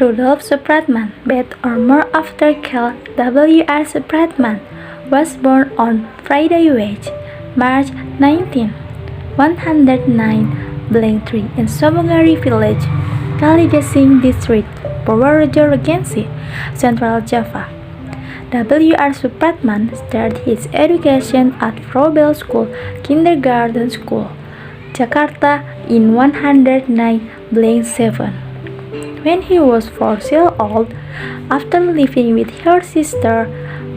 Rudolf Soepratman, better or more often called W.R. Supratman, was born on Friday, March 19, 109-3 in Somogari Village, Kaligasing District, Purworejo Regency, Central Java. W.R. Supratman started his education at Frobel School Kindergarten School, Jakarta in 109-7. When he was 4 years old, after living with her sister,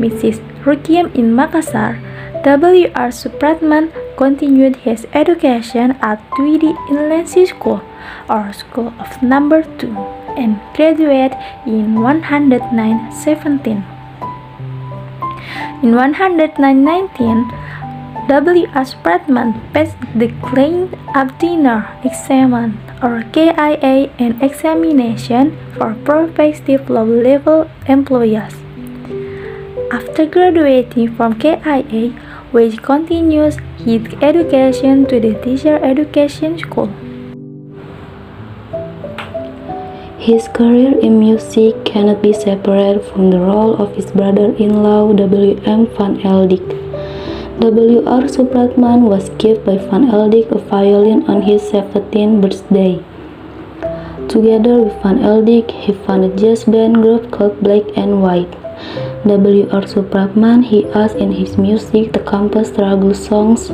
Mrs. Rukiem in Makassar, W.R. Supratman continued his education at Tweedy Inland School, or School of Number 2, and graduated in 109-17. In 109-19, W.R. Supratman passed the Client Abdiner Examen, or KIA, an examination for prospective low-level employees. After graduating from KIA, Wage continues his education to the Teacher Education School. His career in music cannot be separated from the role of his brother-in-law W.M. van Eldik. W.R. Supratman was given by Van Eldik a violin on his 17th birthday. Together with Van Eldik, he founded a jazz band group called Black and White. W.R. Supratman he adds in his music to compose struggle songs,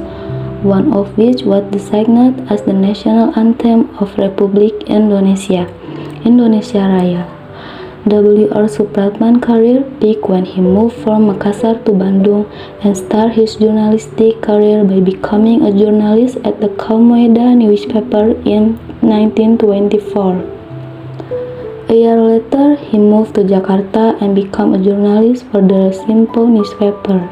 one of which was designated as the national anthem of Republik Indonesia, Indonesia Raya. W.R. Supratman's career peaked when he moved from Makassar to Bandung and started his journalistic career by becoming a journalist at the Kaum Muda newspaper in 1924. A year later, he moved to Jakarta and became a journalist for the Simpo newspaper.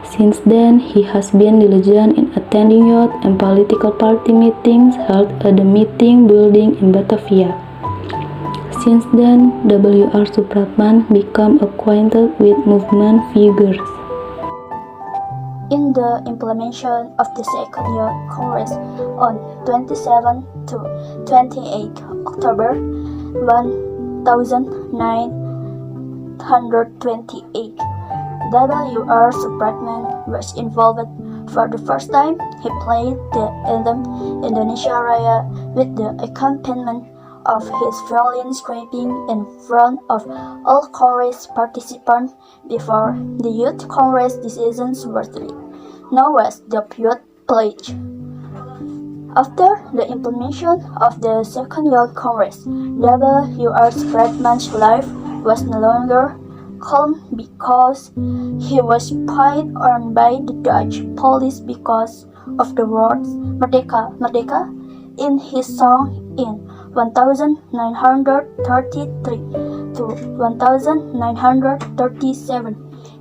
Since then, he has been diligent in attending youth and political party meetings held at the meeting building in Batavia. Since then, W.R. Supratman became acquainted with movement figures. In the implementation of the Second Youth Congress on 27 to 28 October 1928, W.R. Supratman was involved. For the first time, he played the anthem Indonesia Raya with the accompaniment of his violin scraping in front of all Congress participants before the Youth Congress decisions were made, known as the Youth Pledge. After the implementation of the Second Youth Congress, W.R. Supratman's life was no longer calm because he was spied on by the Dutch police because of the words Merdeka, Merdeka in his song in 1933 to 1937.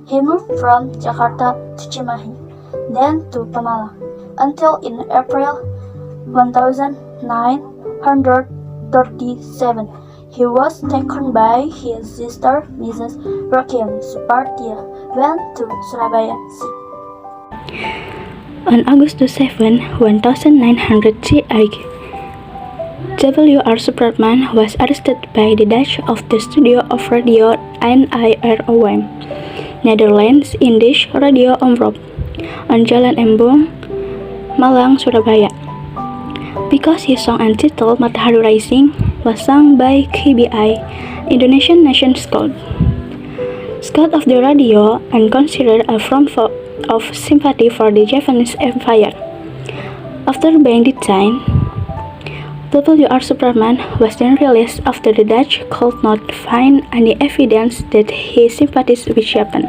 He moved from Jakarta to Cimahi, then to Pemalang, until in April 1937 he was taken by his sister Mrs. Rukiem Supartia, went to Surabaya. On August 7, 1938, W.R. Supratman was arrested by the Dutch of the studio of Radio NIROM, Netherlands Indisch Radio Omroep, on Jalan Embong, Malang, Surabaya, because his song entitled Matahari Rising was sung by KBI, Indonesian National Hero, Scott of the radio, and considered a form of sympathy for the Japanese Empire. After being detained, W.R. Supratman was then released after the Dutch could not find any evidence that he sympathized with Japan.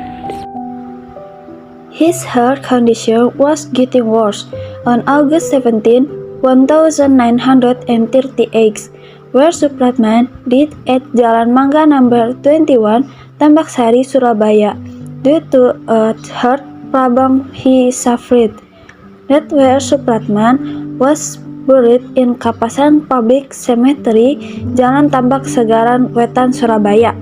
His health condition was getting worse. On August 17, 1938, where Supratman died at Jalan Mangga number 21, Tambak Sari, Surabaya, due to a heart problem he suffered. That where Supratman was buried in Kapasan Public Cemetery, Jalan Tambak Segaran Wetan, Surabaya.